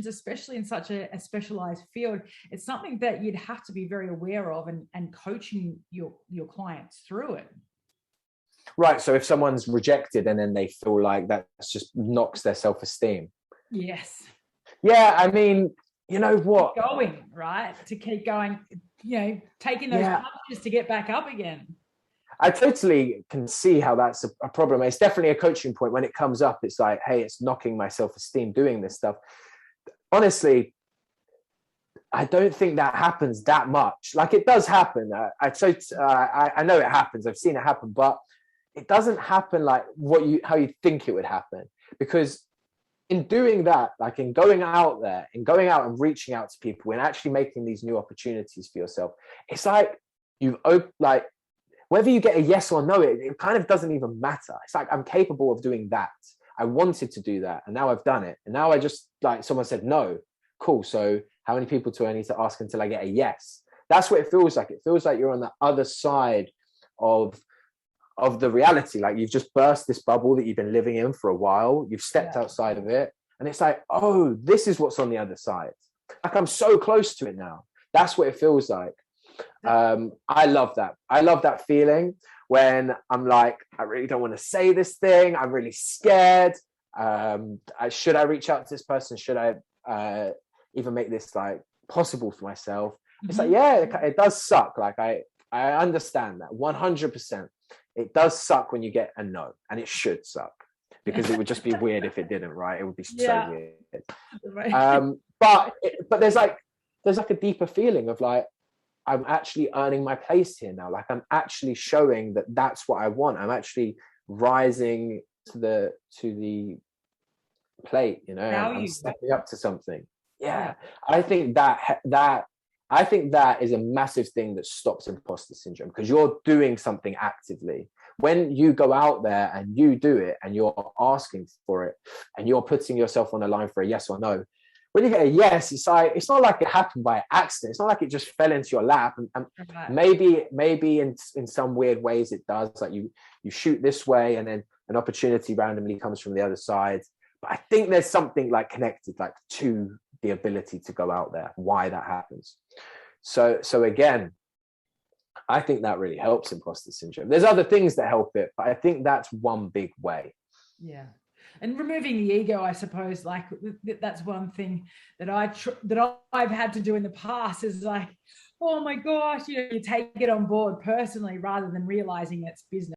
rejections, especially in such a specialized field, it's something that you'd have to be very aware of and coaching your clients through it. Right. So if someone's rejected and then they feel like that just knocks their self-esteem. Yes. Yeah. I mean, you know what? Keep going, right? To keep going, taking those punches to get back up again. I totally can see how that's a problem. It's definitely a coaching point when it comes up. It's like, hey, it's knocking my self-esteem doing this stuff. Honestly, I don't think that happens that much. Like, it does happen. I know it happens. I've seen it happen, but it doesn't happen like how you think it would happen. Because in doing that, like in going out there and going out and reaching out to people and actually making these new opportunities for yourself, it's like whether you get a yes or no, it kind of doesn't even matter. It's like, I'm capable of doing that. I wanted to do that, and now I've done it. And now I just, like, someone said no. Cool. So how many people do I need to ask until I get a yes? That's what it feels like. It feels like you're on the other side of the reality. Like, you've just burst this bubble that you've been living in for a while. You've stepped outside of it. And it's like, oh, this is what's on the other side. Like, I'm so close to it now. That's what it feels like. I love that. I love that feeling when I'm like, I really don't want to say this thing. I'm really scared. Should I reach out to this person? Should I even make this like possible for myself? It's like, yeah, it does suck. Like, I understand that 100%. It does suck when you get a no, and it should suck, because it would just be weird if it didn't, right? It would be so weird. But there's a deeper feeling of like, I'm actually earning my place here now. Like, I'm actually showing that that's what I want. I'm actually rising to the plate, I'm stepping up to something. Yeah. I think that is a massive thing that stops imposter syndrome, because you're doing something actively. When you go out there and you do it and you're asking for it and you're putting yourself on the line for a yes or no, when you get a yes, it's not like it happened by accident. It's not like it just fell into your lap. And maybe in some weird ways it does. Like, you shoot this way and then an opportunity randomly comes from the other side. But I think there's something like connected, like, to the ability to go out there, why that happens. So again, I think that really helps imposter syndrome. There's other things that help it, but I think that's one big way. Yeah. And removing the ego, I suppose, like, that's one thing that I've had to do in the past, is like, oh my gosh, you take it on board personally rather than realizing it's business.